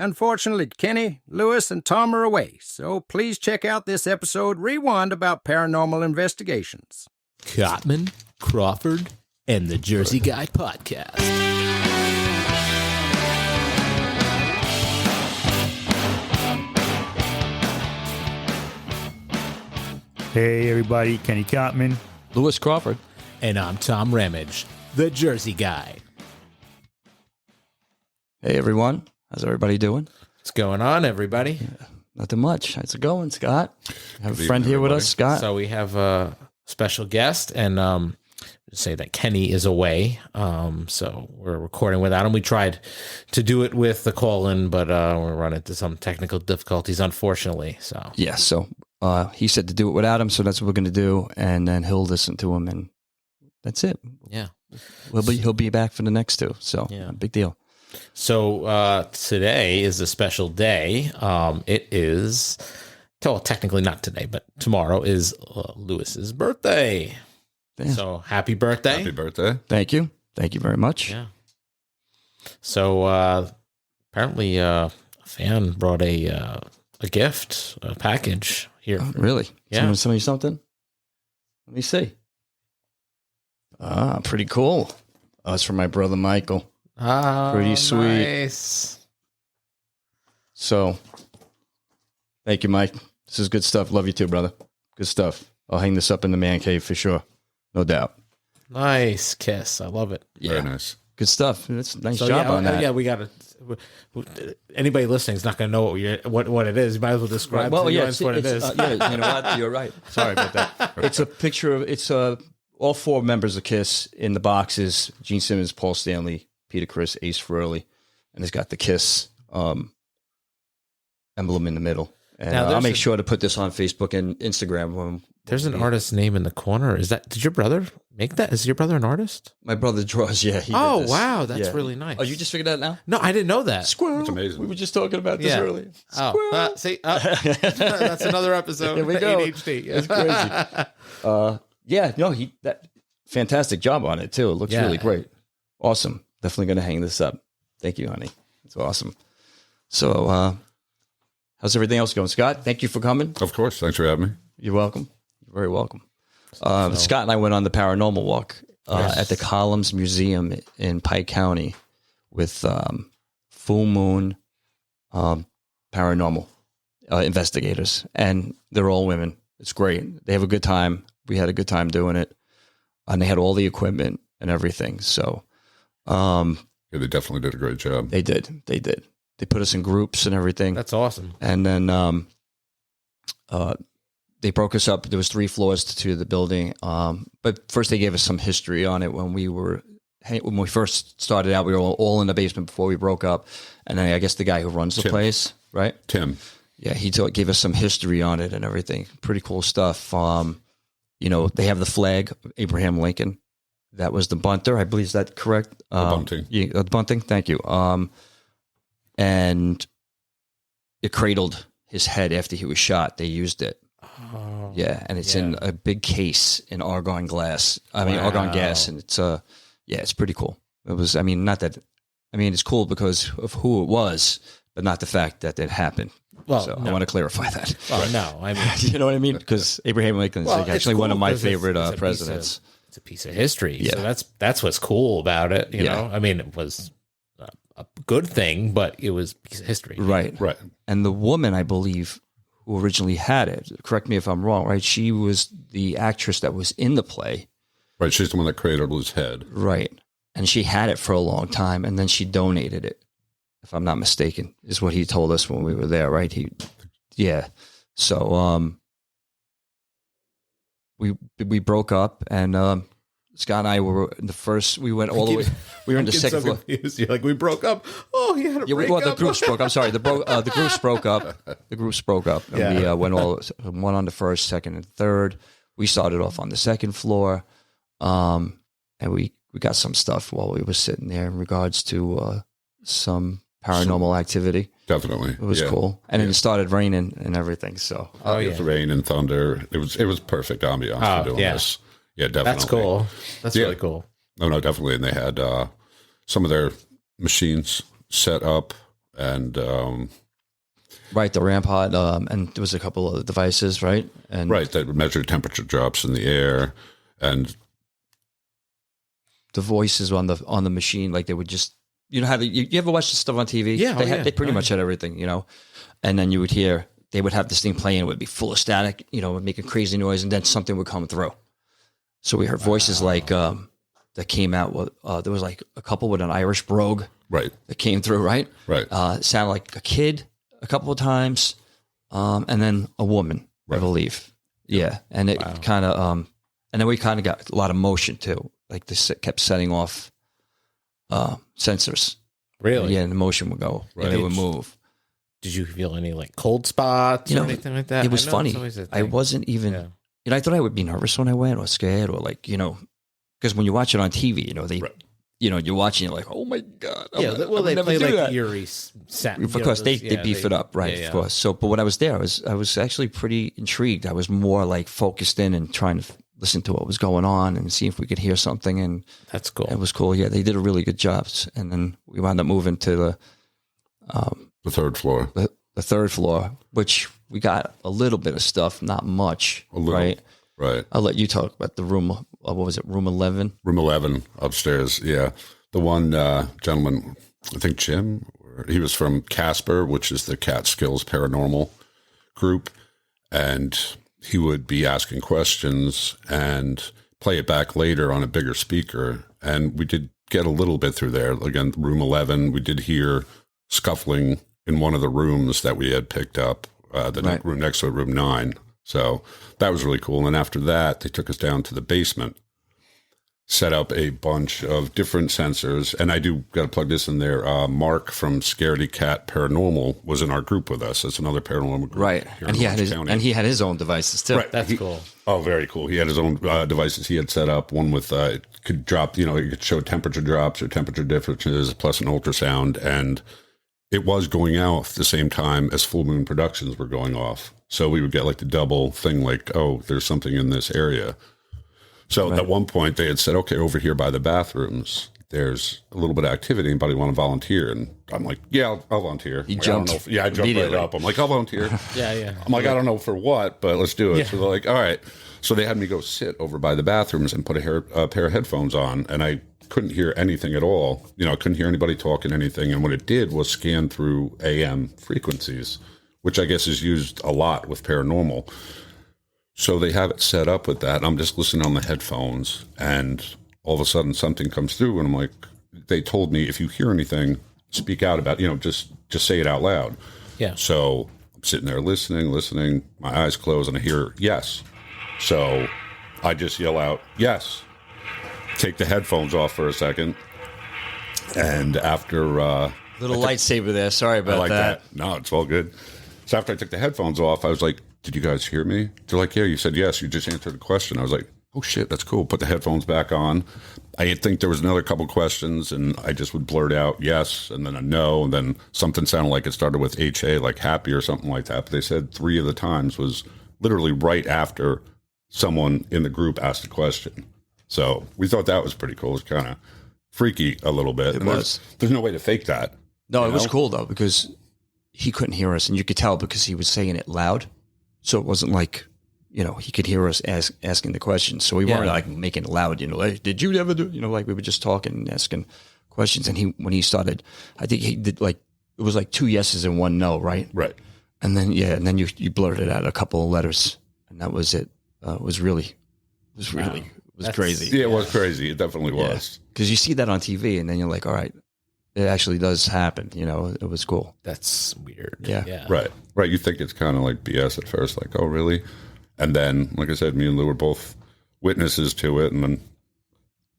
Unfortunately, Kenny, Lewis, and Tom are away, so please check out this episode rewind about paranormal investigations. Cotman, Crawford, and the Jersey Guy Podcast. Hey everybody, Kenny Cotman. Lewis Crawford. And I'm Tom Ramage, the Jersey Guy. Hey everyone, how's everybody doing? What's going on, everybody? Nothing much. How's it going, Scott? Have Good a friend evening, here with everybody. us, Scott. So we have a special guest, and say that Kenny is away. So we're recording without him. We tried to do it with the call-in, but we're running into some technical difficulties, unfortunately. So Yeah, so he said to do it without him, so that's what we're going to do, and then he'll listen to him, and that's it. yeah. He'll be back for the next two, so Yeah. big deal. So today is a special day. It is, well, technically not today, but tomorrow is Lewis's birthday. Yeah. So happy birthday. Happy birthday. Thank you very much. Yeah. So apparently a fan brought a gift, a package here. Oh, really? Yeah. Someone send me something? Let me see. Ah, pretty cool. Oh, it's from my brother Michael. Oh, Pretty sweet. Nice. So, thank you, Mike. This is good stuff. Love you too, brother. Good stuff. I'll hang this up in the man cave for sure. No doubt. Nice kiss. I love it. Yeah. Very nice. Good stuff. That's a nice So job on that. Yeah, we got to. Anybody listening is not going to know what it is. You might as well describe to the audience what it is. Yeah, you know what? You're right. Sorry about that. It's a picture of all four members of KISS in the boxes: Gene Simmons, Paul Stanley, Peter Criss, Ace Frehley, and it's got the KISS emblem in the middle. And Now, I'll make sure to put this on Facebook and Instagram. There's an artist's name in the corner. Did your brother make that? Is your brother an artist? My brother draws. Yeah. He Oh, did this. wow. That's Yeah. really nice. Oh, you just figured that out now? No, I didn't know that. Squirrel. That's amazing. We were just talking about this Yeah. earlier. Oh, see, that's another episode. There we go. ADHD. It's crazy. Fantastic job on it too. It looks Yeah. really great. Awesome. Definitely going to hang this up. Thank you, honey. It's awesome. So, how's everything else going, Scott? Thank you for coming. Of course. Thanks for having me. You're welcome. You're very welcome. Scott and I went on the paranormal walk at the Columns Museum in Pike County with Full Moon Paranormal Investigators, and they're all women. It's great. They have a good time. We had a good time doing it, and they had all the equipment and everything. So, Yeah, they definitely did a great job. they did. They put us in groups and everything. That's awesome. And then they broke us up. There was 3 floors to the building. But first they gave us some history on it when we first started out. We were all in the basement before we broke up. And then I guess the guy who runs the Tim. place, right? Tim. Yeah, he gave us some history on it and everything. Pretty cool stuff. They have the flag, Abraham Lincoln. That was the bunter. I believe, is that correct? bunting. Yeah, the bunting. Thank you. And it cradled his head after he was shot. They used it. Oh, Yeah, and it's in a big case in argon glass. Argon gas, and it's pretty cool. It was. It's cool because of who it was, but not the fact that it happened. Well, so no. I want to clarify that. Well, no, I mean, You know what I mean? Because Abraham Lincoln is it's actually one cool of my 'cause it's favorite a piece presidents. It's a piece of history. Yeah. So that's what's cool about it. You Yeah. know, I mean, it was a good thing, but it was a piece of history. Right. Right. And the woman, I believe, who originally had it, correct me if I'm wrong, right? She was the actress that was in the play. Right. She's the one that cradled his head. Right. And she had it for a long time, and then she donated it, if I'm not mistaken, is what he told us when we were there, right? Yeah. So we broke up, and Scott and I were in the first. We went all the way. We were in the second floor. Confused. You're like, we broke up. Oh, he had a break Well, the up. groups broke. I'm sorry. The groups broke up. The groups broke up, and we went one on the first, second, and third. We started off on the second floor, and we got some stuff while we were sitting there in regards to some paranormal activity. Definitely. It was cool, and then it started raining and everything. So It was rain and thunder. It was perfect ambiance for doing this. Yeah, definitely. That's cool. That's really cool. No, definitely. And they had some of their machines set up and Right, the ramp pod, and there was a couple of devices, right? And right, that would measure temperature drops in the air, and the voices on the machine, like they would just, you know how you ever watch the stuff on TV? Yeah, they pretty much had everything, you know. And then you would hear they would have this thing playing, it would be full of static, you know, making crazy noise, and then something would come through. So we heard voices like that came out with there was like a couple with an Irish brogue, right, that came through, right? Right. Sounded like a kid a couple of times, and then a woman, right. I believe. Yeah, and it kind of, and then we kind of got a lot of motion too. Like this kept setting off sensors. Really? Yeah, and the motion would go, right. and it would move. Did you feel any like cold spots or anything like that? It was funny. I wasn't even, you know, I thought I would be nervous when I went, or scared, or like, you know, because when you watch it on TV, you know, they. Right. You know, you're watching, you're like, oh my God. They play like eerie sound. Of course, they beef it up, right? Of course. So, but when I was there, I was actually pretty intrigued. I was more like focused in and trying to listen to what was going on and see if we could hear something. And that's cool. It was cool. Yeah, they did a really good job. And then we wound up moving to the third floor. The third floor, which we got a little bit of stuff, not much, right? Right. I'll let you talk about the room. What was it? Room 11? Room 11 upstairs. Yeah. The one gentleman, I think Jim, he was from Casper, which is the Catskills Paranormal group. And he would be asking questions and play it back later on a bigger speaker. And we did get a little bit through there. Again, room 11, we did hear scuffling in one of the rooms that we had picked up, the room next to room 9. So that was really cool. And then after that, they took us down to the basement, set up a bunch of different sensors. And I do got to plug this in there. Mark from Scaredy Cat Paranormal was in our group with us. It's another paranormal group. Right. And he had his own devices too. Right. That's cool. Oh, very cool. He had his own devices. He had set up one with, it could drop, you know, it could show temperature drops or temperature differences plus an ultrasound. And it was going off the same time as Full Moon Productions were going off. So we would get like the double thing, like, oh, there's something in this area. So at one point they had said, okay, over here by the bathrooms, there's a little bit of activity. Anybody want to volunteer? And I'm like, yeah, I'll volunteer. He jumped. I jumped right up. I'm like, I'll volunteer. Yeah. I'm like, I don't know for what, but let's do it. Yeah. So they're like, all right. So they had me go sit over by the bathrooms and put a pair of headphones on. And I couldn't hear anything at all. You know, I couldn't hear anybody talking anything. And what it did was scan through AM frequencies, which I guess is used a lot with paranormal. So they have it set up with that. And I'm just listening on the headphones, and all of a sudden something comes through, and I'm like, they told me, if you hear anything, speak out about, you know, just say it out loud. Yeah. So I'm sitting there listening, my eyes close, and I hear yes. So I just yell out, yes. Take the headphones off for a second. And after little lightsaber there. Sorry about that. No, it's all good. So after I took the headphones off, I was like, did you guys hear me? They're like, yeah, you said yes. You just answered the question. I was like, oh, shit, that's cool. Put the headphones back on. I think there was another couple questions, and I just would blurt out yes, and then a no, and then something sounded like it started with HA, like happy or something like that. But they said 3 of the times was literally right after someone in the group asked a question. So we thought that was pretty cool. It was kind of freaky a little bit. It was. There's no way to fake that. No, it was cool, though, because he couldn't hear us, and you could tell because he was saying it loud. So it wasn't like, you know, he could hear us asking the questions. So we weren't like making it loud, you know, like, did you ever do, you know, like we were just talking and asking questions. And when he started, I think he did like, it was like 2 yeses and 1 no, right? Right. And then, you blurted out a couple of letters, and that was it. It was crazy. Yeah, it was crazy. It definitely was. Because you see that on TV, and then you're like, all right, it actually does happen. You know, it was cool. That's weird. Yeah. Right. You think it's kind of like BS at first, like, oh, really? And then, like I said, me and Lou were both witnesses to it, and then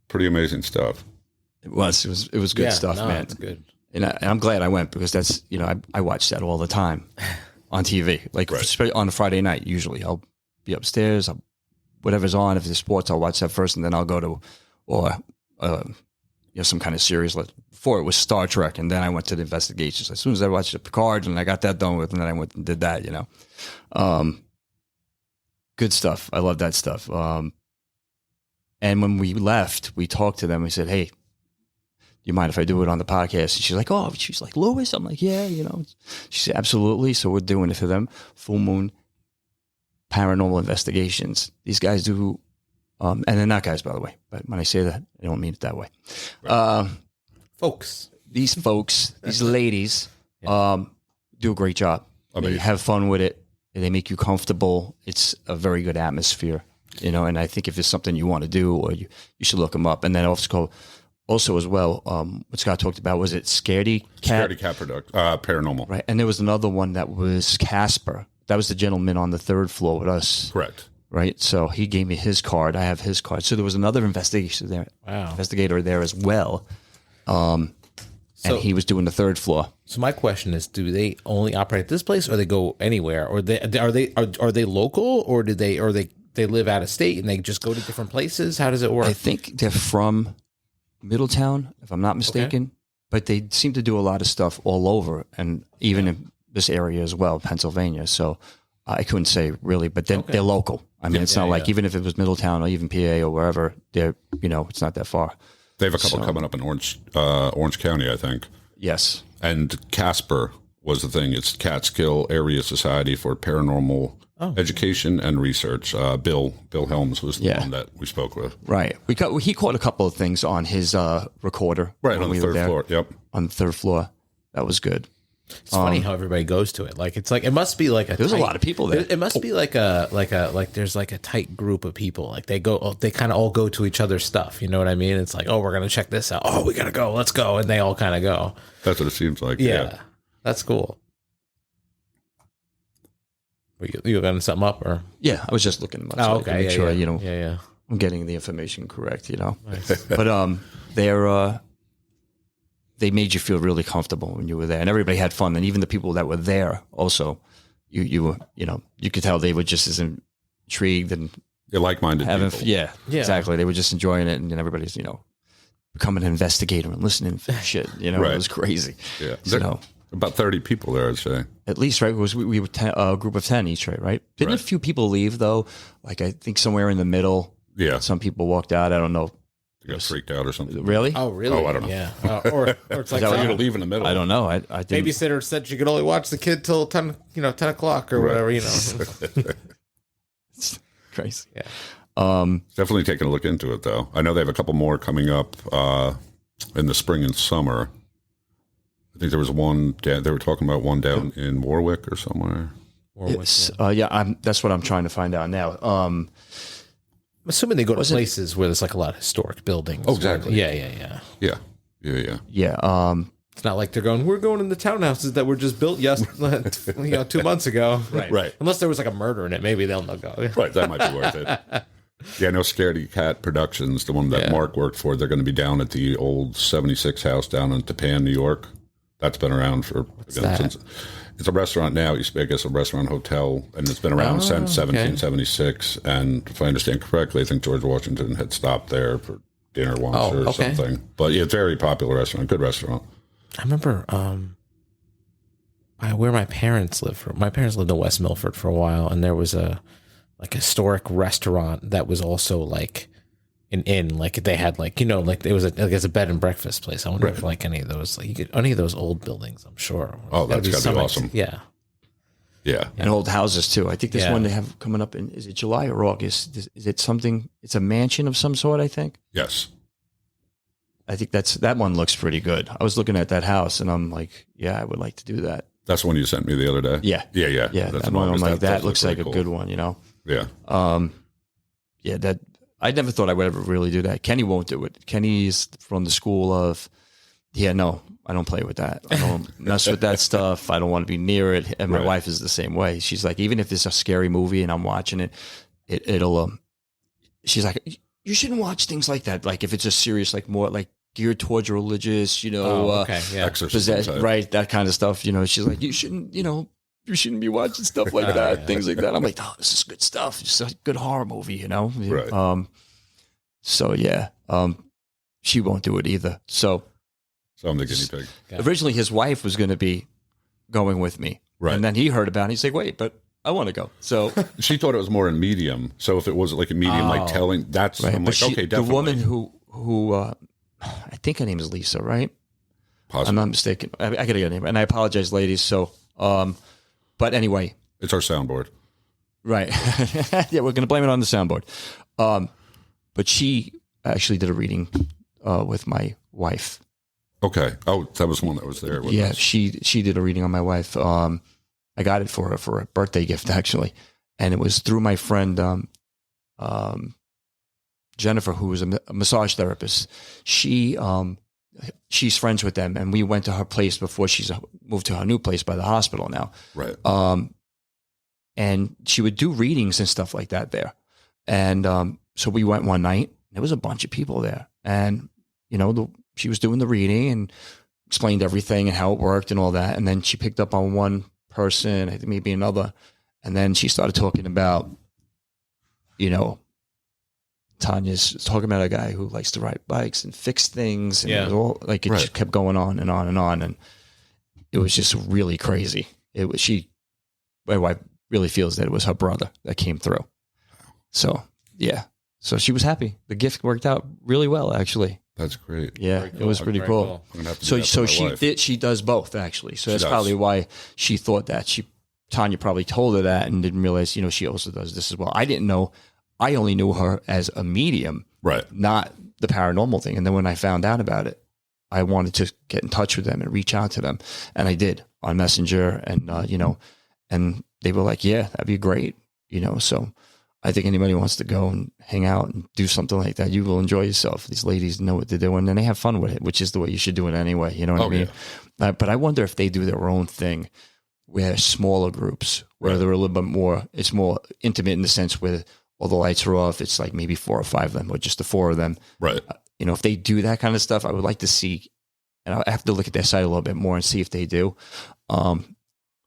pretty amazing stuff. It was good stuff, man. It's good. And I'm glad I went, because that's, you know, I watch that all the time on TV, like on a Friday night. Usually I'll be upstairs, whatever's on. If there's sports, I'll watch that first, and then I'll go to, or some kind of series. Like before it was Star Trek, and then I went to the investigations. As soon as I watched the Picard, and I got that done with, and then I went and did that. You know, good stuff. I love that stuff. And when we left, we talked to them. We said, "Hey, you mind if I do it on the podcast? And she's like, Lewis? I'm like, yeah, She said, absolutely. So we're doing it for them. Full Moon Paranormal Investigations. These guys do, and they're not guys, by the way, but when I say that, I don't mean it that way. Folks. These folks, these ladies, do a great job. Amazing. They have fun with it. They make you comfortable. It's a very good atmosphere, and I think if it's something you want to do, or you should look them up. And then also as well, what Scott talked about, was it Scaredy Cat? Scaredy Cat Paranormal. Right. And there was another one that was Casper. That was the gentleman on the third floor with us. Correct. Right. So he gave me his card. I have his card. So there was another investigator there as well. And he was doing the third floor. So my question is, do they only operate at this place, or they go anywhere, or are they local, or do they live out of state and they just go to different places? How does it work? I think they're from Middletown, if I'm not mistaken, but they seem to do a lot of stuff all over, and even in this area as well, Pennsylvania. So I couldn't say really, but they're local. I mean, it's not like even if it was Middletown or even PA or wherever, they're it's not that far. They have a couple coming up in Orange County, I think. Yes. And Casper was the thing. It's Catskill Area Society for Paranormal Education and Research. Bill Helms was the one that we spoke with. Right. He caught a couple of things on his recorder. Right, on the third floor. Yep. On the third floor. That was good. It's funny how everybody goes to it. Like it must be like there's a lot of people there. It must be like there's like a tight group of people. Like they kind of all go to each other's stuff. You know what I mean? It's like, oh, we're gonna check this out. Oh, we gotta go. Let's go. And they all kind of go. That's what it seems like. Yeah. That's cool. You got something up or? Yeah, I was just looking them up. Oh, okay. Make sure yeah. I'm getting the information correct. Nice. But they made you feel really comfortable when you were there, and everybody had fun. And even the people that were there also, you were, you could tell they were just as intrigued and You're like-minded people. Yeah, exactly. They were just enjoying it, and everybody's, becoming an investigator and listening for shit. Right. It was crazy. Yeah. About 30 people there, I'd say. At least, right? Because we were a group of 10 each, right? Didn't a few people leave, though? Like, I think somewhere in the middle. Yeah. Some people walked out. I don't know. They got freaked out or something. Really? Oh, really? Oh, I don't know. Yeah. Or it's like You're going to leave in the middle. I don't know. I didn't. Babysitter said she could only watch the kid till 10 o'clock or whatever, It's crazy. Yeah. Definitely taking a look into it, though. I know they have a couple more coming up in the spring and summer. I think there was one. They were talking about one down in Warwick or somewhere. That's what I'm trying to find out now. I'm assuming they go to places where there's like a lot of historic buildings. Oh, exactly. Yeah. Yeah. It's not like we're going in the townhouses that were just built 2 months ago. Right. Unless there was like a murder in it, maybe they'll go. Right, that might be worth it. Yeah, no Scaredy Cat Productions, the one that Mark worked for, they're going to be down at the old 76 house down in Tapan, New York. That's been around for since it's a restaurant now. It used to be, I guess, a restaurant hotel, and it's been around since 1776. And if I understand correctly, I think George Washington had stopped there for dinner once or something. But yeah, very popular restaurant, good restaurant. I remember where my parents lived. My parents lived in West Milford for a while, and there was a historic restaurant that was also like an inn. Like they had it was a bed and breakfast place. I wonder if any of those any of those old buildings. I'm sure. Oh, that's gotta be awesome. Yeah. And old houses too. I think this one they have coming up is it July or August? Is it something? It's a mansion of some sort, I think. Yes. I think that one looks pretty good. I was looking at that house and I'm like, yeah, I would like to do that. That's the one you sent me the other day. Yeah. That's that one. I'm like, that looks like a good one, Yeah. That I never thought I would ever really do that. Kenny won't do it. Kenny's from the school of, no, I don't play with that. I don't mess with that stuff. I don't want to be near it. And my wife is the same way. She's like, even if it's a scary movie and I'm watching it, it'll. She's like, you shouldn't watch things like that. Like if it's a serious, like more like geared towards religious, exorcism, right? That kind of stuff. She's like, you shouldn't be watching stuff like that, things like that. I'm like, oh, this is good stuff. It's a good horror movie, Right. She won't do it either. So I'm the guinea pig. Originally, his wife was going to be going with me, right? And then he heard about it. He's like, wait, but I want to go. So she thought it was more in medium. So if it was like a medium, like telling, that's right. I'm like, okay, definitely. The woman who I think her name is Lisa, right? Possibly. I'm not mistaken. I got to get her name. And I apologize, ladies. So, but anyway. It's our soundboard. Right. Yeah, we're going to blame it on the soundboard. But she actually did a reading with my wife. Okay. Oh, that was one that was there. With Yeah, us. she did a reading on my wife. I got it for her for a birthday gift, actually. And it was through my friend Jennifer, who was a massage therapist. She's friends with them, and we went to her place before she's moved to her new place by the hospital now. Right. And she would do readings and stuff like that there. And so we went one night. There was a bunch of people there, and she was doing the reading and explained everything and how it worked and all that. And then she picked up on one person, I think maybe another, and then she started talking about, Tanya's talking about a guy who likes to ride bikes and fix things, and it was all like it just kept going on and on and on, and it was just really crazy. My wife really feels that it was her brother that came through. So yeah, so she was happy. The gift worked out really well, actually. That's great. Yeah, Cool. It was pretty cool. I'm gonna have to So do that for my wife. she does both, actually. So that's does. probably why she thought that. Tanya probably told her that and didn't realize, she also does this as well. I didn't know. I only knew her as a medium, Right. not the paranormal thing. And then when I found out about it, I wanted to get in touch with them and reach out to them. And I did on Messenger, and, and they were like, yeah, that'd be great. So I think anybody wants to go and hang out and do something like that, you will enjoy yourself. These ladies know what they're doing, and they have fun with it, which is the way you should do it anyway. You know what I mean? Yeah. But I wonder if they do their own thing where smaller groups, where they're a little bit more, it's more intimate in the sense where all the lights are off. It's like maybe 4 or 5 of them, or just the 4 of them. Right. If they do that kind of stuff, I would like to see, and I have to look at their site a little bit more and see if they do. But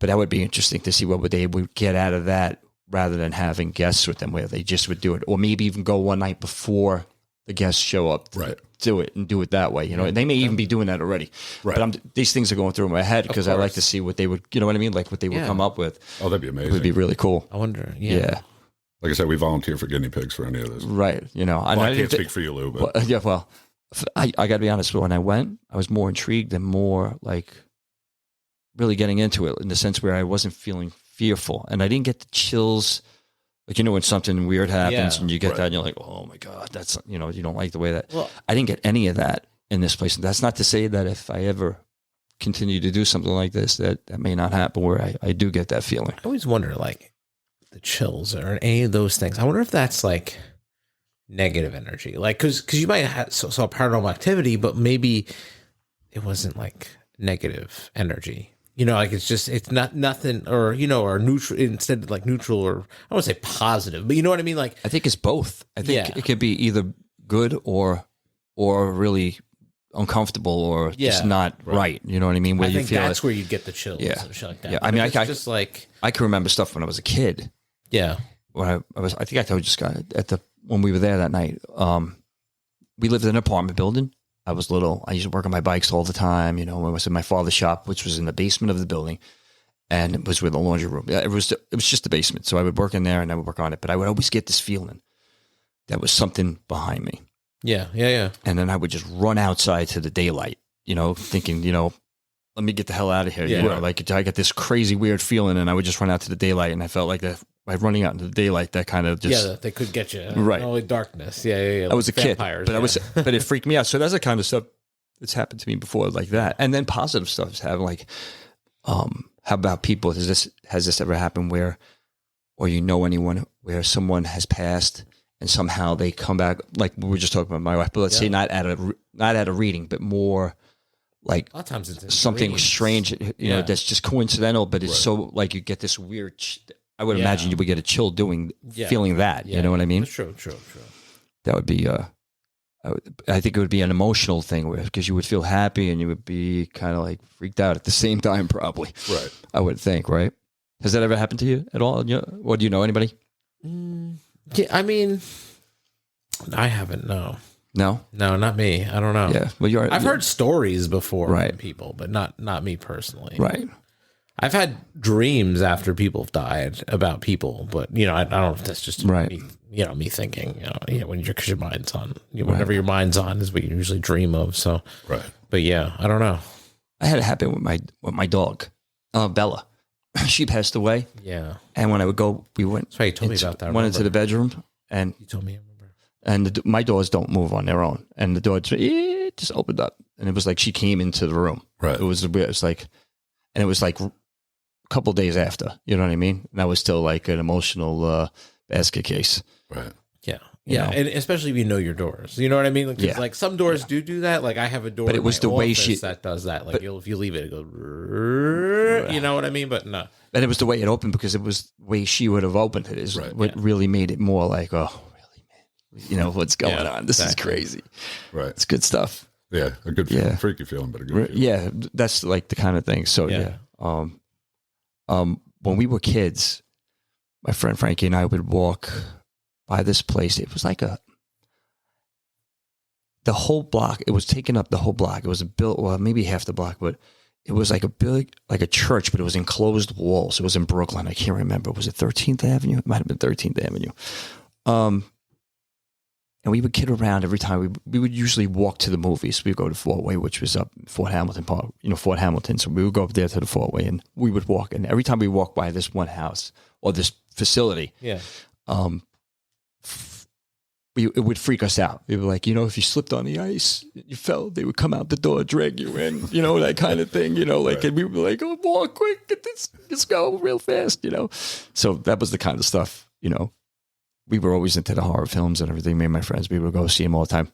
that would be interesting to see what they would get out of that, rather than having guests with them, where they just would do it, or maybe even go one night before the guests show up to do it, and do it that way. And they may even be doing that already. Right. But these things are going through my head because I like to see what they would, what I mean? Like what they would come up with. Oh, that'd be amazing. It would be really cool. I wonder. Yeah. Like I said, we volunteer for guinea pigs for any of this. Right. I can't speak for you, Lou, but I got to be honest. When I went, I was more intrigued and more like really getting into it, in the sense where I wasn't feeling fearful, and I didn't get the chills. Like, when something weird happens and you get that, and you're like, oh my God, that's, you don't like the way that. Well, I didn't get any of that in this place. That's not to say that if I ever continue to do something like this, that may not happen, where I do get that feeling. I always wonder, like, the chills or any of those things. I wonder if that's like negative energy, like because you might have saw paranormal activity, but maybe it wasn't like negative energy. Like it's not nothing, or or neutral, instead of like neutral, or I wouldn't say positive, but you know what I mean. Like I think it's both. I think it could be either good or really uncomfortable, or just not right. You know what I mean? Where I you think feel that's where you get the chills and shit like that. Yeah, But I mean, I just like I can remember stuff when I was a kid. Yeah. When I think I told you, Scott, when we were there that night, we lived in an apartment building. I was little. I used to work on my bikes all the time. I was in my father's shop, which was in the basement of the building, and it was with a laundry room. It was just the basement. So I would work in there and I would work on it. But I would always get this feeling that was something behind me. Yeah. And then I would just run outside to the daylight, thinking, let me get the hell out of here. Yeah. Like I got this crazy weird feeling, and I would just run out to the daylight, and I felt like that by running out into the daylight, that kind of just they could get you right. Only darkness. Yeah. I was a kid, vampires, but but it freaked me out. So that's the kind of stuff that's happened to me before, like that. And then positive stuff has happened, like how about people? Has this ever happened where, or anyone where someone has passed and somehow they come back? Like we were just talking about my wife, but let's say not at a reading, but more. Like a lot of times it's something dreams. Strange, that's just coincidental, but it's so like you get this weird. I would imagine you would get a chill feeling that. You know what I mean? True. That would be. I think it would be an emotional thing, because you would feel happy and you would be kind of like freaked out at the same time, probably. Right. I would think. Right. Has that ever happened to you at all? Or do you know anybody? Yeah, I mean, I haven't. No, not me. I don't know. Yeah. Well, I've heard stories before Right. from people, but not me personally. Right. I've had dreams after people have died about people, but you know, I don't know if that's just Right. me, you know, me thinking, when cause your mind's on, whatever your mind's on is what you usually dream of. So, Right. but yeah, I don't know. I had it happen with my dog, Bella. She passed away, Yeah, and when I would go, we went. that's right. You told me about that. I Went into the remember. bedroom, and You told me. I remember. my doors don't move on their own, and the door just opened up, and it was like she came into the room. Right. It was like, and it was like a couple days after. You know what I mean? And that was still like an emotional basket case. Right. Yeah. You Yeah. know? And especially if you know your doors. You know what I mean? Like, 'cause, Yeah. like some doors do that. Like I have a door, But it in was my the way office she- that does that. Like but- if you leave it, it goes, you know what I mean? But no. And it was the way it opened because it was the way she would have opened it is Right. what really made it more like, oh, really, man? You know, what's going Yeah, on? This exactly. is crazy. Right. It's good stuff. Yeah. A good Yeah. feeling. Freaky feeling, but a good feeling. Yeah, that's like the kind of thing. So Yeah. when we were kids, my friend Frankie and I would walk by this place. It was like the whole block. It was taking up the whole block. It was maybe half the block, but it was like a church, but it was enclosed walls. It was in Brooklyn. I can't remember. Was it 13th Avenue? It might have been 13th Avenue. And we would kid around every time. We would usually walk to the movies. We'd go to Fort Way, which was up Fort Hamilton Park, Fort Hamilton. So we would go up there to the Fort Way, and we would walk. And every time we walked by this one house or this facility, Yeah. it would freak us out. We were like, if you slipped on the ice, you fell, they would come out the door, drag you in, that kind of thing, Right. and we were like, oh, walk quick, get this, let's go real fast, So that was the kind of stuff, we were always into the horror films and everything. Me and my friends, we would go see them all the time,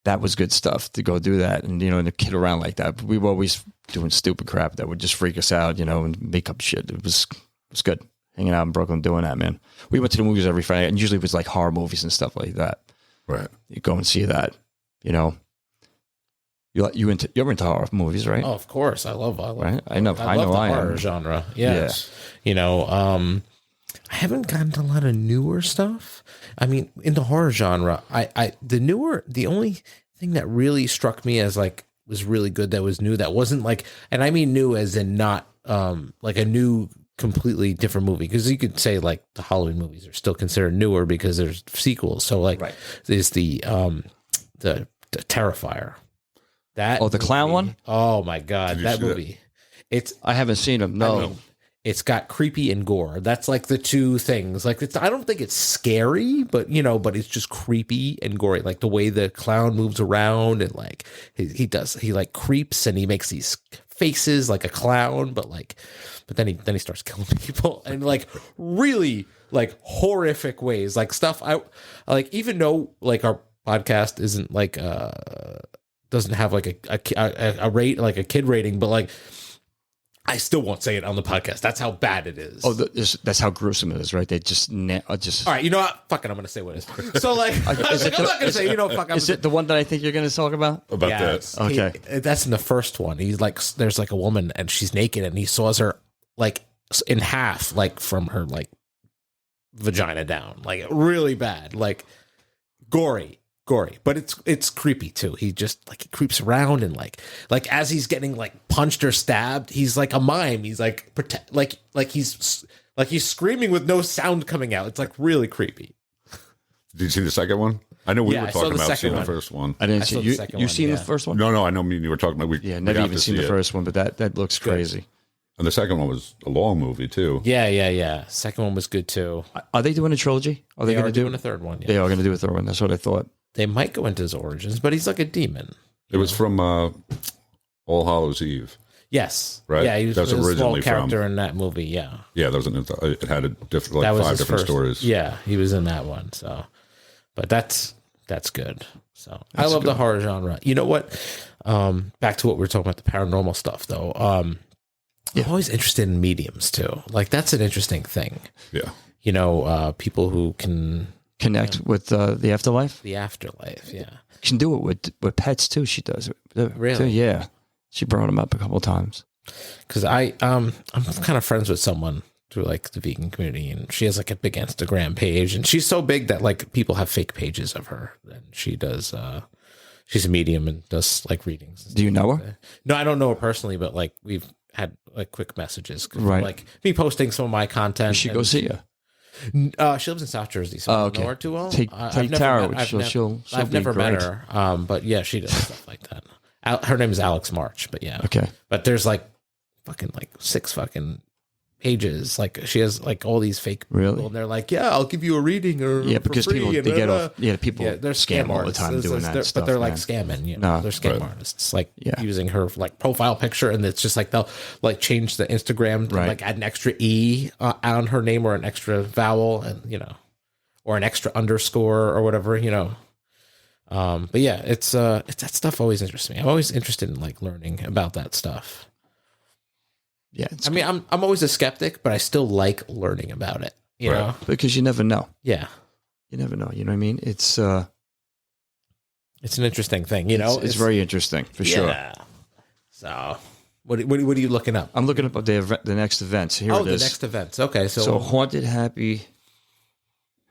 That was good stuff to go do that and, and to kid around like that. But we were always doing stupid crap that would just freak us out, and make up shit. It was good. Hanging out in Brooklyn doing that, man. We went to the movies every Friday, and usually it was like horror movies and stuff like that. Right. You go and see that, You're into horror movies, right? Oh, of course. I love Right? I know the I horror am. genre. Yes. I haven't gotten to a lot of newer stuff. I mean, in the horror genre, the only thing that really struck me as like was really good that was new, that wasn't like, and I mean new as in not like a new completely different movie, because you could say like the Halloween movies are still considered newer because there's sequels. So like there's the Terrifier. That The clown one? Oh my god, Did you that see that? movie. It's I haven't seen them. No. I mean, it's got creepy and gore. That's like the two things. Like I don't think it's scary, but but it's just creepy and gory. Like the way the clown moves around and like he like creeps and he makes these faces like a clown, but then he starts killing people and like really like horrific ways. Like stuff I like, even though like our podcast isn't like doesn't have like a rate, like a kid rating, but like I still won't say it on the podcast. That's how bad it is. Oh, that's how gruesome it is, right? They just. All right, you know what? Fuck it, I'm going to say what it is. So, like, I'm not going to say, fuck. Is it the one that I think you're going to talk about? About Yes. that. Okay. That's in the first one. He's like, there's like a woman and she's naked and he saws her like in half, like from her like vagina down, like really bad, like gory, but it's creepy too. He just like he creeps around and like as he's getting like punched or stabbed, he's like a mime. He's like like he's screaming with no sound coming out. It's like really creepy. Did you see the second one? I know we Yeah, were I saw talking the about second seeing the one. first one. I didn't I see saw the you. second You one, seen yeah. the first one? No, I know me and you were talking about. Yeah, never even seen the first one, but that looks crazy. And the second one was a long movie too. Yeah. Second one was good too. Are they doing a trilogy? Are They going are to do doing a third one. Yeah. They are going to do a third one. That's what I thought. They might go into his origins, but he's like a demon. It was from All Hallows Eve. Yes. Right. Yeah, he was That's a small originally character from- in that movie. Yeah. Yeah, that was it had a different, That like was 5 his different first. stories. Yeah, he was in that one. So, but that's good. So I love the horror genre. You know what? Back to what we were talking about, the paranormal stuff, though. I'm always interested in mediums too. Like that's an interesting thing. Yeah. People who can Connect with the afterlife. the afterlife. Yeah. Can do it with pets too. She does it. Really? Too, yeah. She brought them up a couple of times. Because I'm kind of friends with someone through like the vegan community, and she has like a big Instagram page, and she's so big that like people have fake pages of her, and she does she's a medium and does like readings. Do you know her? No, I don't know her personally, but like we've had like quick messages. Right. Like me posting some of my content. You should go see her. She lives in South Jersey, so I don't know her too well. Take Tara. She'll I've be never great. met her. But yeah, she does stuff like that. Her name is Alex March, but yeah. Okay. But there's like fucking like 6 fucking pages. Like she has like all these fake people, and they're like, yeah, I'll give you a reading or because for free, people they get off. Yeah, people they're scam all the artists. time doing that stuff. But they're like man. scamming. You No, know, they're scam artists. Like using her like profile picture, and it's just like they'll like change the Instagram to like add an extra E on her name or an extra vowel, and you know, or an extra underscore or whatever, you know. But yeah, it's that stuff always interests me. I'm always interested in like learning about that stuff. Yeah, I mean, I'm always a skeptic, but I still like learning about it. You know, because you never know. Yeah, you never know. You know what I mean? It's an interesting thing. You know, it's very interesting for sure. So, what are you looking up? I'm looking up the next events. Here it is. The next events. Okay, so haunted happy.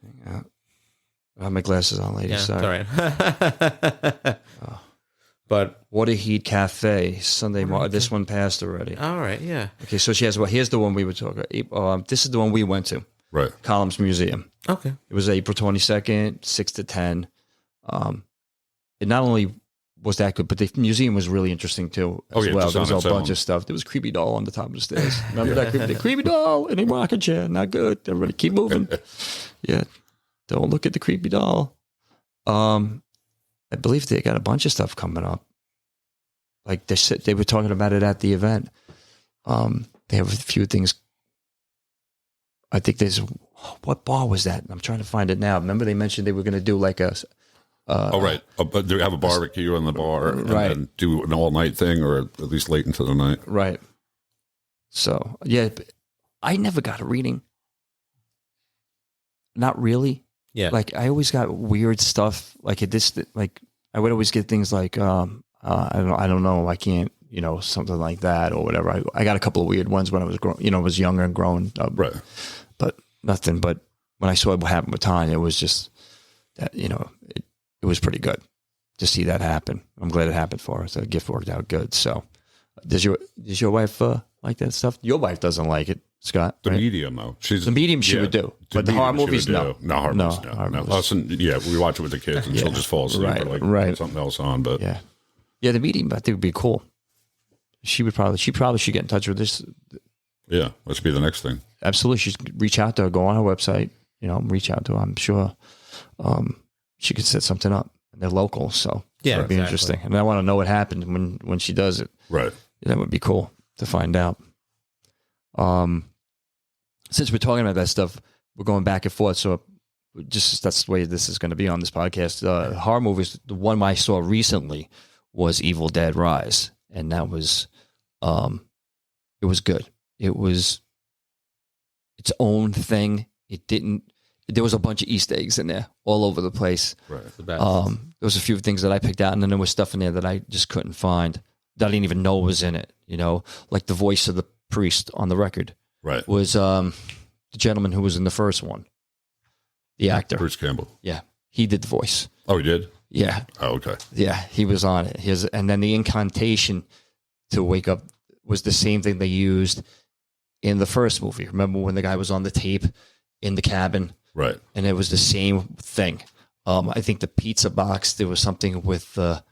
Hang out. I have my glasses on, lady. Yeah, sorry. But Waterheat Cafe Sunday. This one passed already. All right, yeah. Okay, so she has. Well, here's the one we were talking about. This is the one we went to. Right. Columns Museum. Okay. It was April 22nd, 6 to 10. It not only was that good, but the museum was really interesting too as well. There was a bunch of stuff. There was a creepy doll on the top of the stairs. Remember that the creepy doll in a rocking chair? Not good. Everybody keep moving. Yeah. Don't look at the creepy doll. I believe they got a bunch of stuff coming up. Like they were talking about it at the event. They have a few things. I think there's, what bar was that? I'm trying to find it now. Remember they mentioned they were going to do like a. But they have a barbecue in the bar, and do an all night thing, or at least late into the night. Right. So yeah, I never got a reading. Not really. Yeah. Like I always got weird stuff. Like I would always get things like I don't know, I can't, you know, something like that or whatever. I got a couple of weird ones when I was was younger and growing up. Right. But nothing. But when I saw what happened with Tanya, it was just that, it was pretty good to see that happen. I'm glad it happened for her. So the gift worked out good. So does your wife like that stuff? Your wife doesn't like it, Scott. The right? medium, though. The medium she would do. But the horror movies, no. No, horror movies, no. Listen, we watch it with the kids, and she'll just fall asleep or put something else on. But yeah, the medium I think would be cool. She probably should get in touch with this. Yeah, let's be the next thing. Absolutely, she should reach out to her. Go on her website. Reach out to her. I'm sure she could set something up. They're local, so it'd be interesting. And I want to know what happened when she does it. Right. That would be cool to find out. Since we're talking about that stuff, we're going back and forth. So that's the way this is going to be on this podcast. Horror movies. The one I saw recently was Evil Dead Rise, and that was, it was good. It was its own thing. There was a bunch of Easter eggs in there all over the place. Right. There was a few things that I picked out, and then there was stuff in there that I just couldn't find, that I didn't even know was in it. Like the voice of the priest on the record. Right. Was the gentleman who was in the first one. The actor. Bruce Campbell. Yeah. He did the voice. Oh, he did? Yeah. Oh, okay. Yeah, he was on it. And then the incantation to wake up was the same thing they used in the first movie. Remember when the guy was on the tape in the cabin? Right. And it was the same thing. I think the pizza box, there was something with with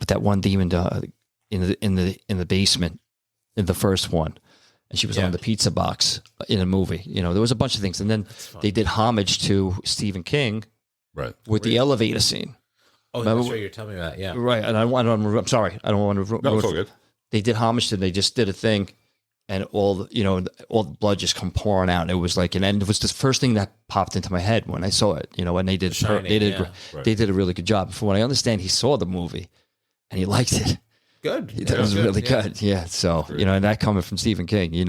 that one demon in the basement in the first one, and she was on the pizza box in a movie. There was a bunch of things, and then they did homage to Stephen King, right, with the elevator scene. Oh, remember? that's what you're telling me about. Yeah, right. And I'm sorry, I don't want to. No, it's all good. They did homage to. They just did a thing, and all the blood just come pouring out. It was like, and it was the first thing that popped into my head when I saw it. And they did, they did a really good job. From what I understand, he saw the movie, and he liked it. Good. That was really good. Yeah. So, and that coming from Stephen King, you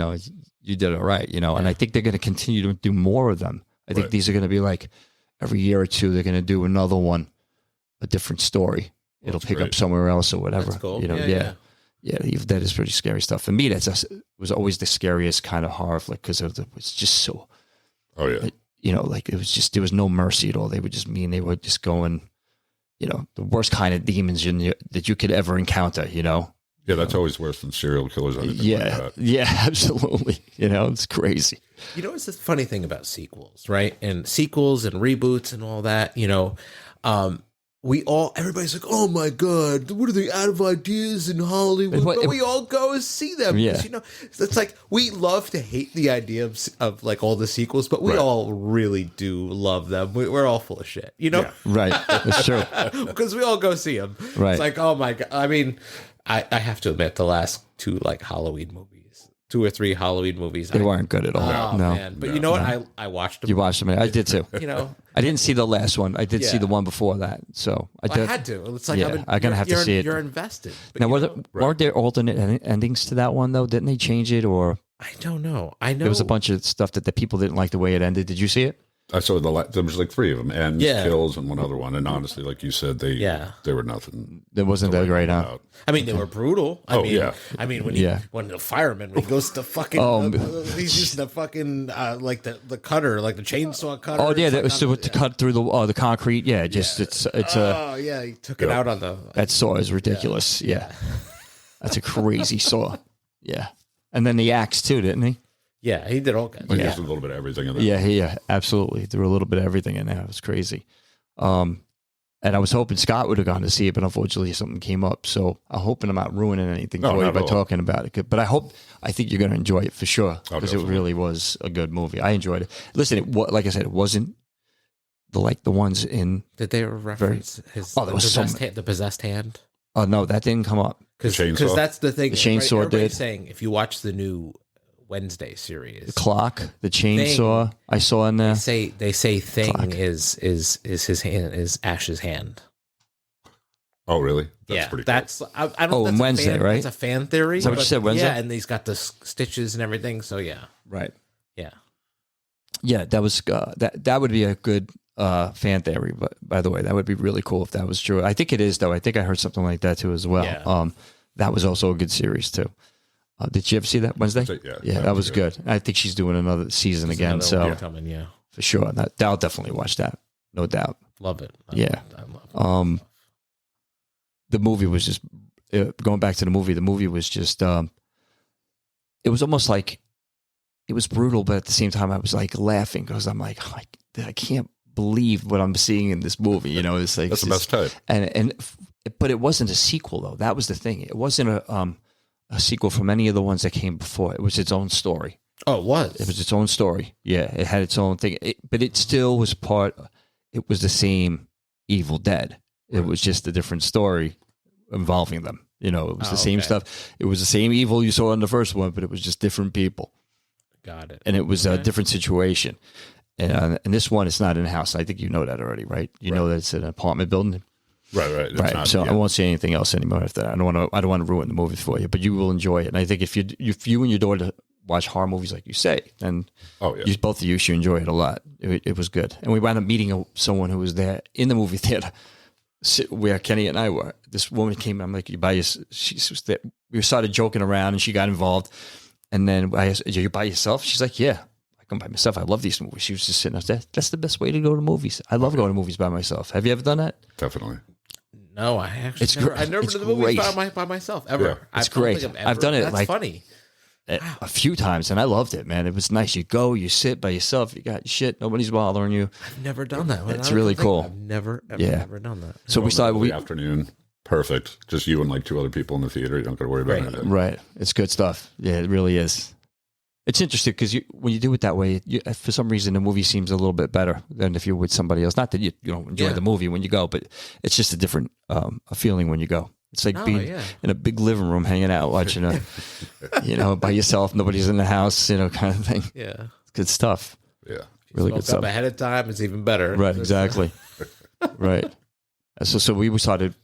did it right, and I think they're going to continue to do more of them. I think these are going to be like every year or two, they're going to do another one, a different story. It'll pick up somewhere else or whatever. That's cool. Yeah. That is pretty scary stuff. For me, was always the scariest kind of horror flick because it was just so, oh yeah. Like it was just, there was no mercy at all. They were just mean. They were just going the worst kind of demons that you could ever encounter, Yeah, that's always worse than serial killers. Or anything Yeah, like that. yeah, absolutely. It's crazy. It's the funny thing about sequels, right? And sequels and reboots and all that, everybody's like, oh my God, what are they out of ideas in Hollywood? But we all go and see them. Yeah. It's like, we love to hate the idea of like all the sequels, but we all really do love them. We're all full of shit, Yeah. Right, that's true. Because we all go see them. Right. It's like, oh my God. I mean, I have to admit, the last two like Halloween movies, 2 or 3 Halloween movies, They weren't good at all. Oh no. man! But you know what? I watched them. You watched them. I did too. I didn't see the last one. I did see Yeah. the one before that. So I did. I had to. It's like, Yeah, I'm gonna have to see it. You're invested. But Now, weren't there alternate endings to that one though? Didn't they change it, or I don't know. I know there was a bunch of stuff that the people didn't like the way it ended? Did you see it? I saw there was like 3 of them, ends, kills, and one other one. And honestly, like you said, they were nothing. It wasn't that great, huh? about. I mean, they were brutal. I mean, when the fireman, when he goes to fucking, he's using the fucking like the cutter, like the chainsaw cutter. Oh yeah, that was to cut through the concrete. Yeah, just it's he took it out on the. that saw is ridiculous. Yeah, that's a crazy saw. Yeah, and then the axe too, didn't he? Yeah, he did all kinds. Like there's a little bit of everything in there. Yeah, absolutely. There were a little bit of everything in there. It was crazy. And I was hoping Scott would have gone to see it, but unfortunately something came up. So I'm hoping I'm not ruining anything for you by talking about it. But I think you're going to enjoy it for sure, because it really was a good movie. I enjoyed it. Listen, like I said, it wasn't the ones in. Did they reference the possessed hand? Oh no, that didn't come up. Because that's the thing. The chainsaw did. Saying if you watch the new Wednesday series, The clock, the chainsaw, I saw in there. They say thing Clock. is his hand, is Ash's hand. Oh, really? That's pretty cool. That's I don't know. Oh, If on that's Wednesday, right? It's a fan theory. Is that what you said, Wednesday? Yeah, and he's got the stitches and everything. So yeah, Right. yeah. That was that would be a good fan theory. But by the way, that would be really cool if that was true. I think it is, though. I think I heard something like that too as well. Yeah. That was also a good series too. Did you ever see that Wednesday? Yeah, that was good. I think she's doing another season again. Another So one coming, for sure, I'll definitely watch that. No doubt. love it. I love it. The movie was just going back to the movie. The movie was just it was almost like it was brutal, but at the same time I was like laughing because I'm like, oh, I can't believe what I'm seeing in this movie. It's like That's the best type. But it wasn't a sequel though. That was the thing. It wasn't a sequel from any of the ones that came before. It was its own story. Oh, it was. It was its own story. Yeah, it had its own thing. But it still was it was the same Evil Dead. It was just a different story involving them. It was the same stuff. It was the same evil you saw in the first one, but it was just different people. Got it. And it was a different situation. And this one, it's not in a house. I think you know that already, right? You know that it's an apartment building. Right. It's Right. not- So yeah. I won't say anything else anymore after that. I don't want to ruin the movie for you, but you will enjoy it. And I think if you and your daughter watch horror movies like you say, then both of you should enjoy it a lot. It was good. And we wound up meeting someone who was there in the movie theater where Kenny and I were. This woman came in. I'm like, she was there. We started joking around and she got involved. And then I asked, are you by yourself? She's like, yeah. I come by myself. I love these movies. She was just sitting up there. That's the best way to go to movies. I love going to movies by myself. Have you ever done that? Definitely. No, I actually It's never. great. I never It's been to the movies great. by myself ever. Yeah. It's great. I've done it, That's like- funny. A few times, and I loved it, man. It was nice. You go, you sit by yourself. You got shit. Nobody's bothering you. I've never done that. It's really cool. I've never done that. So we started. The afternoon. Perfect. Just you and like 2 other people in the theater. You don't got to worry about anything. Right. It's good stuff. Yeah, it really is. It's interesting because when you do it that way, for some reason the movie seems a little bit better than if you're with somebody else. Not that you don't enjoy the movie when you go, but it's just a different a feeling when you go. It's like being in a big living room, hanging out, watching by yourself. Nobody's in the house, kind of thing. Yeah, it's good stuff. Yeah. Really good stuff. Ahead of time, it's even better. Right. Exactly. Right. So we started,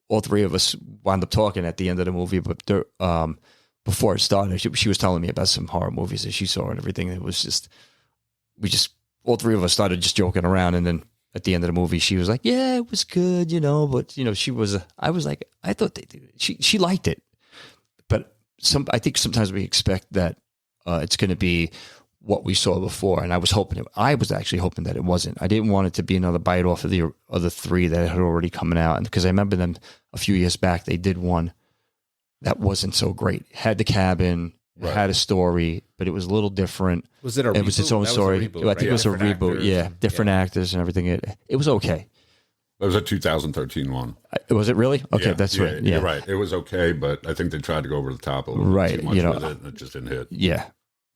all 3 of us wound up talking at the end of the movie, but before it started, she was telling me about some horror movies that she saw and everything. It was just, all 3 of us started just joking around. And then at the end of the movie, she was like, yeah, it was good, but, I was like, I thought she liked it. But I think sometimes we expect that it's going to be what we saw before, and I was actually hoping that it wasn't. I didn't want it to be another bite off of the other three that had already coming out, and because I remember them a few years back, they did one that wasn't so great. It had the cabin, it had a story, but it was a little different. Was it a reboot? It was its own story. Reboot, I think it was a reboot. Yeah, different actors and everything. It was okay. It was a 2013 one. Was it really? Okay, that's right. Yeah, you're right. It was okay, but I think they tried to go over the top a little right, too much with it, and it just didn't hit. Yeah,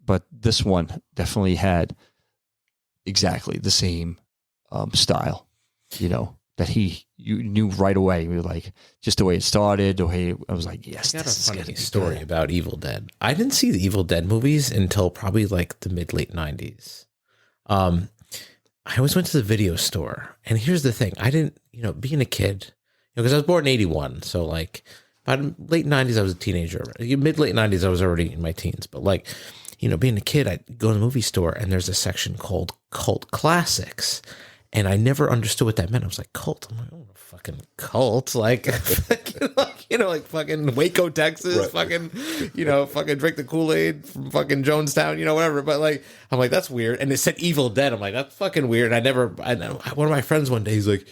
but this one definitely had exactly the same style. That you knew right away. You were like, just the way it started, the way I was like, yes, I got this a is funny story about Evil Dead. I didn't see the Evil Dead movies until probably like the late 90s. I always went to the video store, and here's the thing: I didn't, being a kid, because I was born in '81, so like by the late 90s, I was a teenager. Mid late 90s, I was already in my teens. But like, being a kid, I'd go to the movie store, and there's a section called Cult Classics. And I never understood what that meant. I was like, cult. I'm like, oh, fucking cult. Like, like fucking Waco, Texas. Right. Fucking drink the Kool-Aid from fucking Jonestown, whatever. But like, I'm like, that's weird. And it said Evil Dead. I'm like, that's fucking weird. I one of my friends one day, he's like,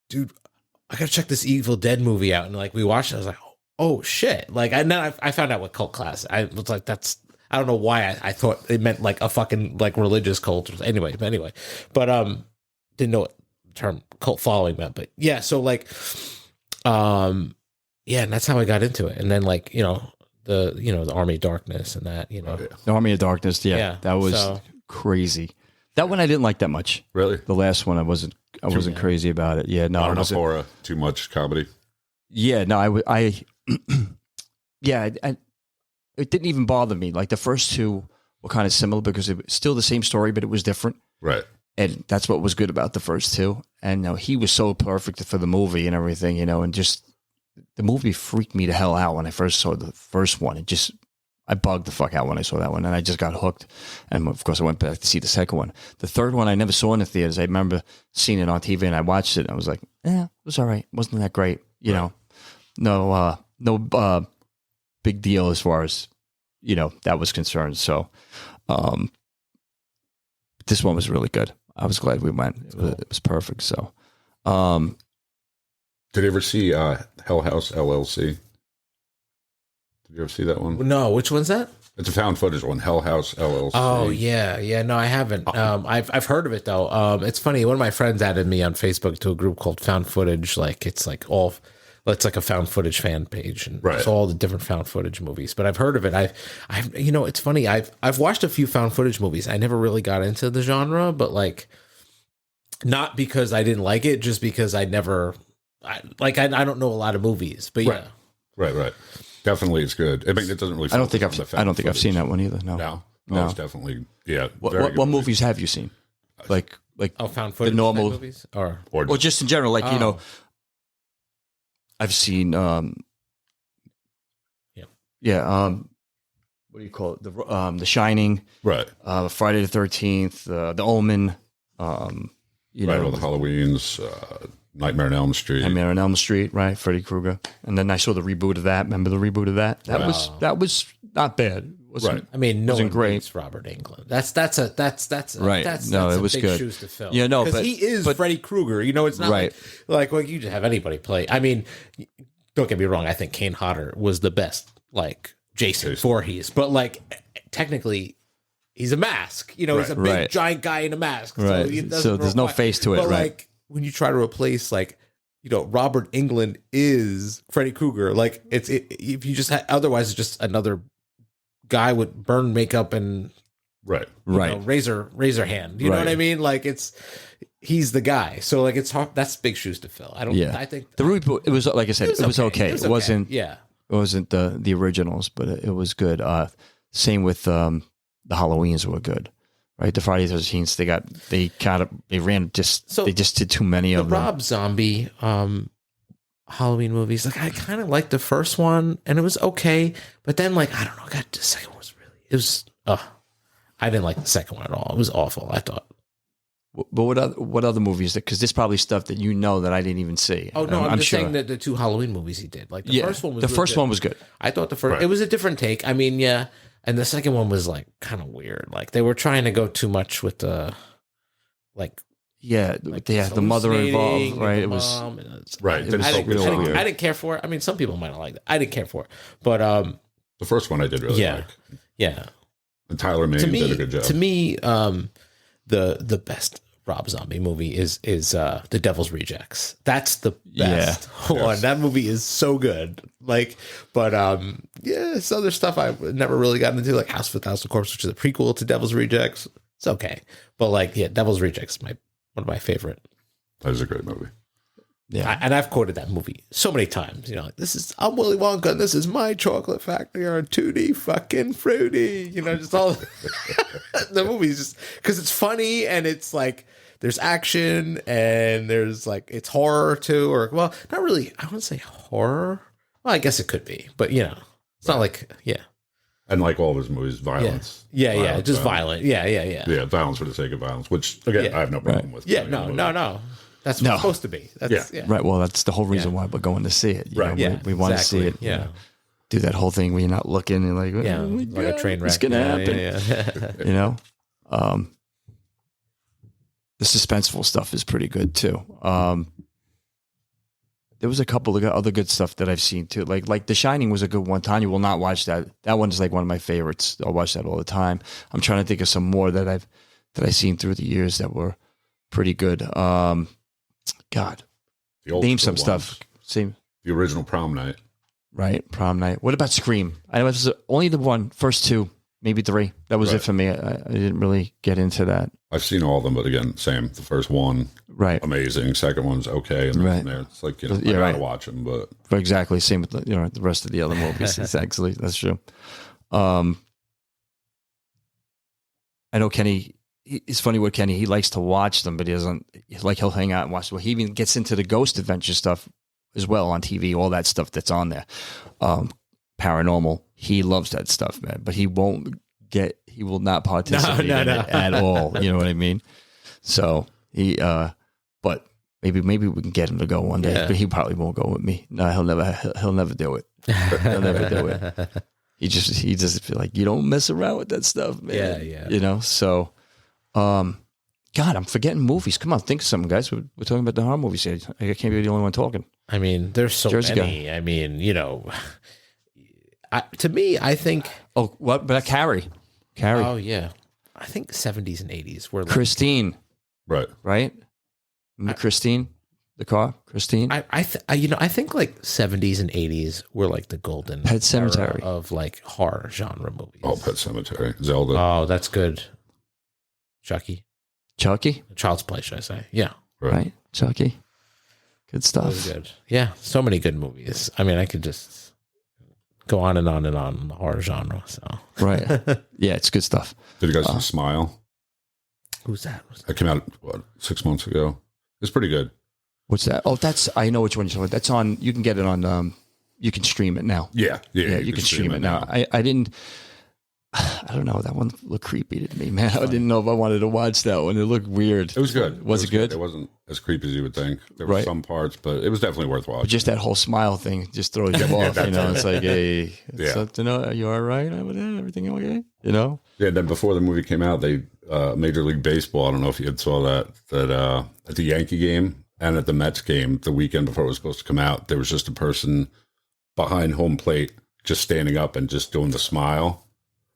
dude, I gotta check this Evil Dead movie out. And like, we watched it. I was like, oh shit. Like, I found out what cult class. I was like, I don't know why I thought it meant like a fucking like religious cult. Anyway, but didn't know what the term cult following meant, but yeah, so like and that's how I got into it. And then like the Army of Darkness and that The Army of Darkness, that was crazy. That one I didn't like that much. Really? The last one I wasn't crazy about it. Yeah, no, Not enough horror, too much comedy. Yeah, no, I it didn't even bother me. Like the first two were kind of similar because it was still the same story, but it was different. Right. And that's what was good about the first two. And he was so perfect for the movie and everything, and just the movie freaked me the hell out when I first saw the first one. I bugged the fuck out when I saw that one, and I just got hooked. And of course, I went back to see the second one. The third one I never saw in the theaters. I remember seeing it on TV, and I watched it, and I was like, it was all right. It wasn't that great, No big deal as far as that was concerned. So, this one was really good. I was glad we went. It was perfect. So, did you ever see Hell House LLC? Did you ever see that one? No, which one's that? It's a found footage one, Hell House LLC. Oh yeah. No, I haven't. I've heard of it though. It's funny. One of my friends added me on Facebook to a group called Found Footage. Like it's like a found footage fan page, and it's all the different found footage movies. But I've heard of it. I've it's funny. I've watched a few found footage movies. I never really got into the genre, but like, not because I didn't like it, just because I don't know a lot of movies. But yeah, right. Definitely, it's good. I mean, it doesn't really. I don't think I've seen that one either. No. It's definitely What movies have you seen? Like found footage, the normal movies, or just in general, like I've seen what do you call it? The Shining, right? Friday the 13th, the Omen, all the Halloweens, Nightmare on Elm Street, right? Freddy Krueger, and then I saw the reboot of that. Remember the reboot of that? That was not bad. Right. I mean, no wasn't one great. beats Robert Englund. That's right. That's it was big good. shoes to fill. Yeah, no, because he is Freddy Krueger. It's not right. like you just have anybody play. I mean, don't get me wrong. I think Kane Hodder was the best, like Jason Voorhees, but like technically, he's a mask. He's a big giant guy in a mask. Right. So there's no face to it. But right. Like when you try to replace Robert Englund is Freddy Krueger. Like if you just otherwise it's just another guy with burn makeup and razor hand. You know what I mean? Like he's the guy. So like it's hard. That's big shoes to fill. I think the reboot. It was like I said. It was okay. It wasn't. Yeah. It wasn't the originals, but it was good. Same with the Halloweens were good. Right, the Friday the 13th. They just did too many of them. Rob Zombie Halloween movies. Like I kind of liked the first one, and it was okay. But then, like I don't know, the second one was I didn't like the second one at all. It was awful. I thought. But what other movies? Because there's probably stuff that that I didn't even see. Oh no, I'm just saying that the two Halloween movies he did. Like the first one was one was good. I thought it was a different take. I mean, yeah. And the second one was like kind of weird. Like they were trying to go too much with the like. Yeah, they had the mother involved, right? It was right. It was I weird. didn't care for it. I mean, some people might not like that. I didn't care for it, but the first one I did really like. Yeah. And Tyler Mane did a good job. To me, the best Rob Zombie movie is The Devil's Rejects. That's the best one. Yes. That movie is so good. Like, but it's other stuff I never really got into, like House of a Thousand Corpses, which is a prequel to Devil's Rejects. It's okay, but like, Devil's Rejects is one of my favorite. That is a great movie. Yeah, and I've quoted that movie so many times. You know, like, I'm Willy Wonka, and this is my chocolate factory on Tutti fucking fruity. You know, just all the movies, just because it's funny and it's like there's action and there's like it's horror too, or well, not really. I wouldn't say horror. Well, I guess it could be, but you know, it's not like And like all of his movies, violence. Yeah, just violent. Yeah. Yeah, violence for the sake of violence, which again I have no problem with. Yeah, no. That's what it's supposed to be. That's, right. Well, that's the whole reason why we're going to see it. You know, we want to see it. Yeah. You know, do that whole thing where you're not looking and like, like a train wreck. It's gonna happen. Yeah. You know, the suspenseful stuff is pretty good too. There was a couple of other good stuff that I've seen too. Like The Shining was a good one. Tanya will not watch that. That one's like one of my favorites. I'll watch that all the time. I'm trying to think of some more that I've seen through the years that were pretty good. God, name some stuff. Same. The original Prom Night. Right, Prom Night. What about Scream? I was only the first two, maybe three. That was it for me. I didn't really get into that. I've seen all of them, but again, same. The first one, right, amazing. Second one's okay, and then from there, it's like I gotta watch them. But exactly, same with the rest of the other movies. Exactly, that's true. I know Kenny. It's funny with Kenny. He likes to watch them, but he doesn't like. He'll hang out and watch them. He even gets into the ghost adventure stuff as well on TV. All that stuff that's on there, paranormal. He loves that stuff, man. But he won't get. He will not participate in it at all. You know what I mean? So he. But maybe we can get him to go one day. But he probably won't go with me. No, he'll never do it. He'll never do it. He just feel like you don't mess around with that stuff, man. Yeah. You know, so. God, I'm forgetting movies. Come on, think of something, guys. We're talking about the horror movies here. I can't be the only one talking. I mean, there's so many. Guy. I mean, you know, to me, I think. Oh, what? But Carrie. Oh yeah, I think 70s and 80s were like, Christine. Right. Remember Christine, the car, Christine. I think like 70s and 80s were like the golden Pet Sematary era of like horror genre movies. Oh, Pet Sematary, Zelda. Oh, that's good. Chucky, Child's Play, should I say? Yeah, right. Chucky, good stuff. Really good. Yeah, so many good movies. I mean, I could just go on and on and on in the horror genre. So right, yeah, it's good stuff. Did you guys see Smile? Who's that? That came out 6 months ago. It's pretty good. What's that? Oh, I know which one you're talking about. That's on. You can get it on. You can stream it now. Yeah. You can stream it now. I didn't. I don't know. That one looked creepy to me, man. I didn't know if I wanted to watch that one. It looked weird. It was good. Was it good? It wasn't as creepy as you would think. There were some parts, but it was definitely worth watching. But just that whole smile thing just throws you off. You know, it's like, hey, are you all right over there? Everything okay? You know? Yeah. Then before the movie came out, they Major League Baseball. I don't know if you saw that at the Yankee game and at the Mets game the weekend before it was supposed to come out, there was just a person behind home plate just standing up and just doing the smile.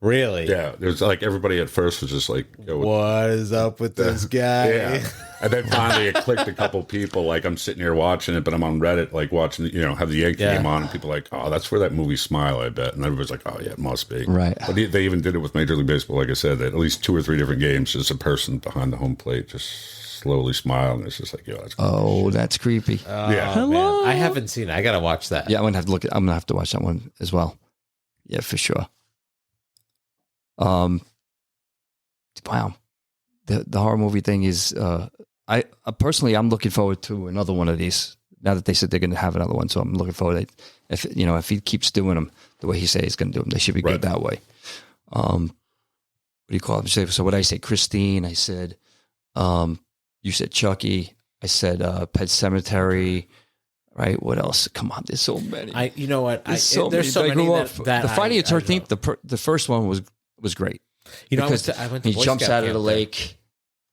Really? Yeah. There's like everybody at first was just like, what is up with this guy? Yeah. And then finally it clicked a couple people. Like I'm sitting here watching it, but I'm on Reddit, like watching, have the Yankee game on, and people are like, oh, that's where that movie Smile, I bet. And everybody's like, oh, yeah, it must be. Right. But they even did it with Major League Baseball. Like I said, at least 2 or 3 different games, just a person behind the home plate just slowly smile. And it's just like, that's creepy. Oh, that's creepy. Yeah. Hello. Man. I haven't seen it. I got to watch that. Yeah, I'm going to have to watch that one as well. Yeah, for sure. Wow. The horror movie thing is, I personally, I'm looking forward to another one of these now that they said they're going to have another one. So I'm looking forward to if he keeps doing them the way he says he's going to do them, they should be good that way. What do you call it? So what I say, Christine, I said, you said Chucky, I said, Pet Sematary. Right. What else? Come on. There's so many. You know what? There's so many. The Friday the 13th, the first one was great. You know, because I went to he Boy jumps Scout out of the camp there. lake.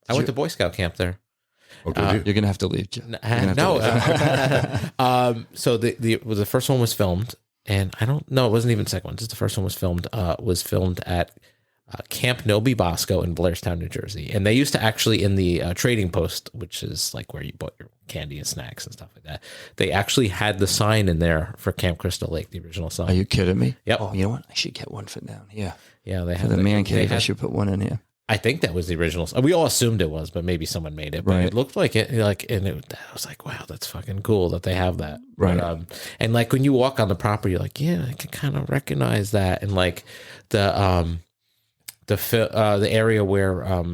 I went to Boy Scout camp there. Oh, did you? You're gonna have to leave, Jeff. So the first one was filmed, and I don't know. It wasn't even the second one. Just the first one was filmed. At Camp Nobi Bosco in Blairstown, New Jersey. And they used to actually, in the trading post, which is like where you bought your candy and snacks and stuff like that, they actually had the sign in there for Camp Crystal Lake, the original sign. Are you kidding me? Yep. Oh, you know what? I should get one for down here. Yeah, they For had the man cave. I should put one in here. I think that was the original. We all assumed it was, but maybe someone made it. But Right. it looked like it. I was like, wow, that's fucking cool that they have that. Right. But, and like when you walk on the property, you're like, yeah, I can kind of recognize that. And like the area where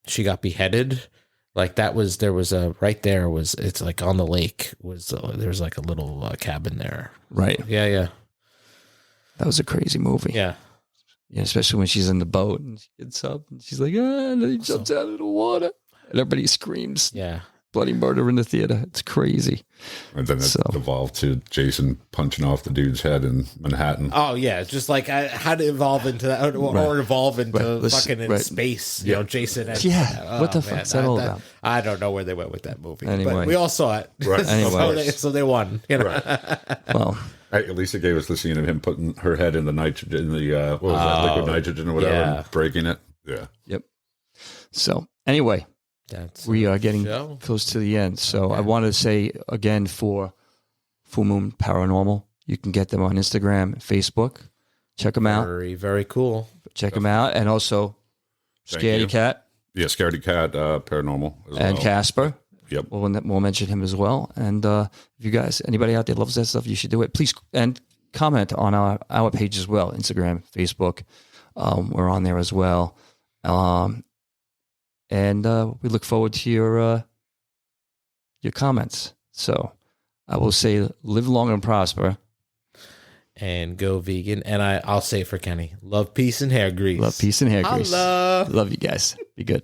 she got beheaded, like it's like on the lake there's like a little cabin there. Right. Yeah. That was a crazy movie. Yeah. Yeah, especially when she's in the boat and she gets up and she's like, and then he jumps out of the water and everybody screams. Yeah. Bloody murder in the theater. It's crazy. And then it evolved to Jason punching off the dude's head in Manhattan. Oh yeah, just like how to evolve into that, or evolve into fucking in space. You know, Jason. And, what the fuck is that all about? I don't know where they went with that movie. Anyway. But we all saw it. Right. Anyway. so they won. You know? Right. Well, At least it gave us the scene of him putting her head in the nitrogen, what was that, liquid nitrogen or whatever, and breaking it. Yeah. Yep. So anyway, we are getting close to the end. So I want to say again for Full Moon Paranormal, you can get them on Instagram, Facebook. Check them out. Very, very cool. Check them out. And also Scaredy Cat. Yeah, Scaredy Cat, Paranormal. And Casper. Yep. We'll mention him as well. And if you guys, anybody out there loves that stuff, you should do it. Please, and comment on our page as well, Instagram, Facebook. We're on there as well. And we look forward to your comments. So I will say, live long and prosper. And go vegan. And I'll say for Kenny, love, peace, and hair grease. Love, peace, and hair grease. Holla. Love you guys. Be good.